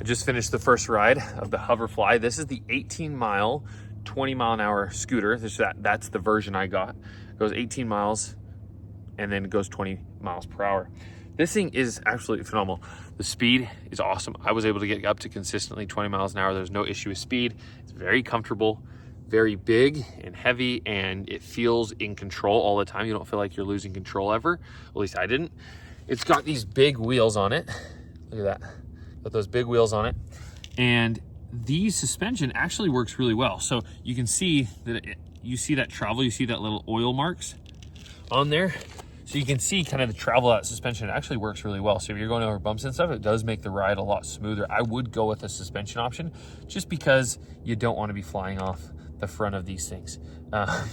I just finished the first ride of the Hoverfly. This is the 18-mile, 20-mile-an-hour scooter. That's the version I got. It goes 18 miles and then it goes 20 miles per hour. This thing is absolutely phenomenal. The speed is awesome. I was able to get up to consistently 20 miles an hour. There's no issue with speed. It's very comfortable, very big and heavy, and it feels in control all the time. You don't feel like you're losing control ever. At least I didn't. It's got these big wheels on it. Look at that. Got those big wheels on it. And the suspension actually works really well. So you can see that you see that travel, you see that little oil marks on there. So you can see kind of the travel of that suspension. It actually works really well. So if you're going over bumps and stuff, it does make the ride a lot smoother. I would go with a suspension option just because you don't want to be flying off the front of these things.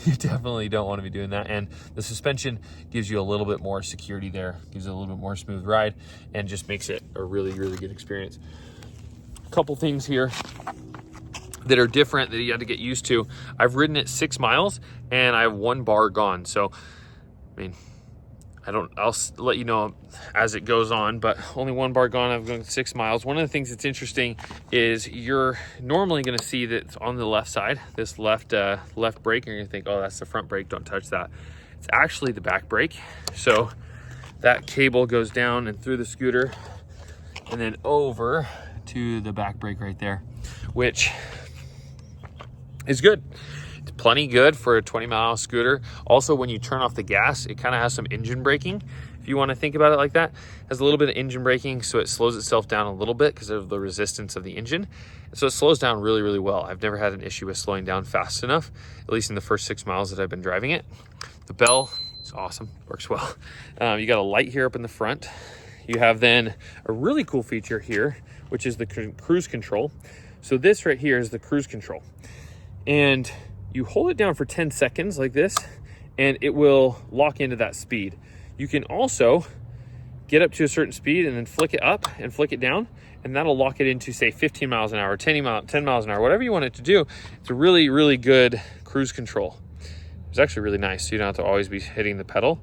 You definitely don't want to be doing that. And the suspension gives you a little bit more security there, gives it a little bit more smooth ride, and just makes it a really, really good experience. A couple things here that are different that you have to get used to. I've ridden it 6 miles and I have 1 bar gone. So, I mean, I'll let you know as it goes on, but only 1 bar gone. I've gone 6 miles. One of the things that's interesting is you're normally going to see that it's on the left side, this left brake, and you're going to think, oh, that's the front brake, don't touch that. It's actually the back brake. So that cable goes down and through the scooter and then over to the back brake right there, which is good. It's plenty good for a 20-mile scooter. Also, when you turn off the gas, it kind of has some engine braking. If you want to think about it like that, it has a little bit of engine braking, so it slows itself down a little bit because of the resistance of the engine. So it slows down really, really well. I've never had an issue with slowing down fast enough, at least in the first 6 miles that I've been driving it. The bell is awesome, works well. You got a light here up in the front. You have then a really cool feature here, which is the cruise control. So this right here is the cruise control. And you hold it down for 10 seconds like this, and it will lock into that speed. You can also get up to a certain speed and then flick it up and flick it down, and that'll lock it into, say, 15 miles an hour, 10 miles an hour, whatever you want it to do. It's a really, really good cruise control. It's actually really nice, so you don't have to always be hitting the pedal.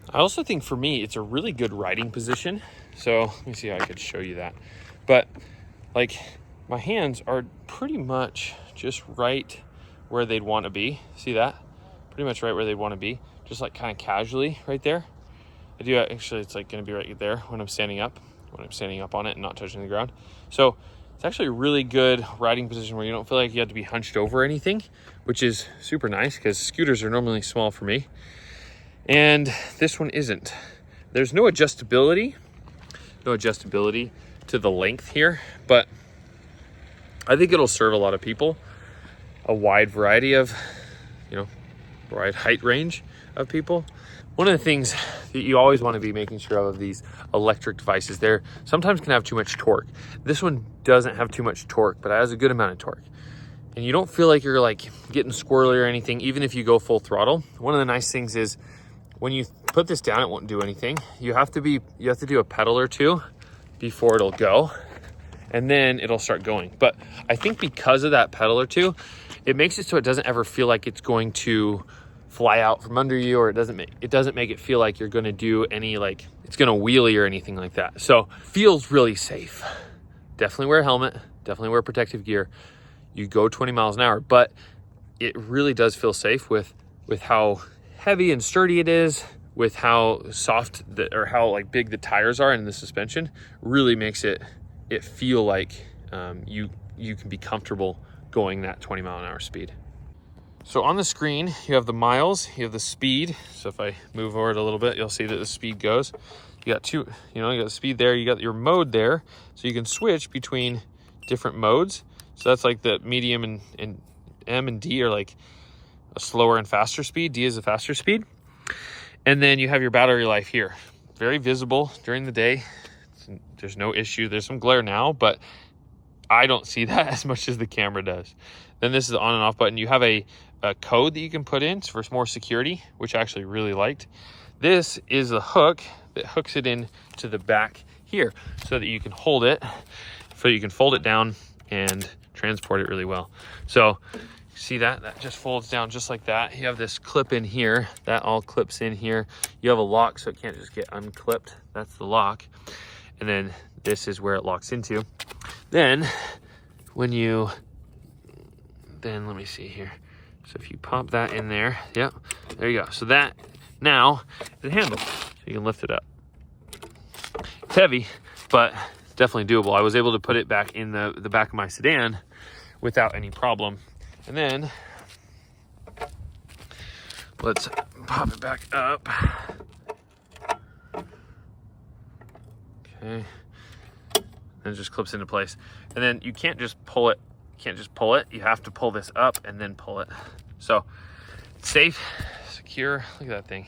I also think for me, it's a really good riding position. So let me see how I could show you that. But like, my hands are pretty much just right where they'd want to be. See that? Pretty much right where they'd want to be. Just like kind of casually right there. I do actually, it's like going to be right there when I'm standing up on it and not touching the ground. So it's actually a really good riding position where you don't feel like you have to be hunched over anything, which is super nice because scooters are normally small for me. And this one isn't. There's no adjustability to the length here, but I think it'll serve a lot of people, a wide variety of, wide height range of people. One of the things that you always want to be making sure of these electric devices, they're sometimes can have too much torque. This one doesn't have too much torque, but it has a good amount of torque. And you don't feel like you're like getting squirrely or anything, even if you go full throttle. One of the nice things is when you put this down, it won't do anything. You have to do a pedal or two before it'll go, and then it'll start going. But I think because of that pedal or two, it makes it so it doesn't ever feel like it's going to fly out from under you, or it doesn't make it feel like you're going to do any, like it's going to wheelie or anything like that. So feels really safe. Definitely wear a helmet, definitely wear protective gear. You go 20 miles an hour, but it really does feel safe with how heavy and sturdy it is, with how soft or how like big the tires are, and the suspension really makes it feel like you can be comfortable going that 20 mile an hour speed. So on the screen, you have the miles, you have the speed. So if I move over it a little bit, you'll see that the speed goes. You got you got the speed there, you got your mode there. So you can switch between different modes. So that's like the medium and M and D are like a slower and faster speed. D is a faster speed. And then you have your battery life here. Very visible during the day. There's no issue. There's some glare now, but I don't see that as much as the camera does. Then this is the on and off button. You have a code that you can put in for more security, which I actually really liked. This is a hook that hooks it in to the back here so that you can hold it, so you can fold it down and transport it really well. So see that just folds down just like that. You have this clip in here that all clips in here. You have a lock, so it can't just get unclipped. That's the lock. And then this is where it locks into. Then when you, then let me see here. So if you pop that in there, yep, there you go. So that now is a handle, so you can lift it up. It's heavy, but it's definitely doable. I was able to put it back in the back of my sedan without any problem. And then let's pop it back up. Okay, and it just clips into place. And then you can't just pull it. You can't just pull it. You have to pull this up and then pull it. So it's safe, secure. Look at that thing.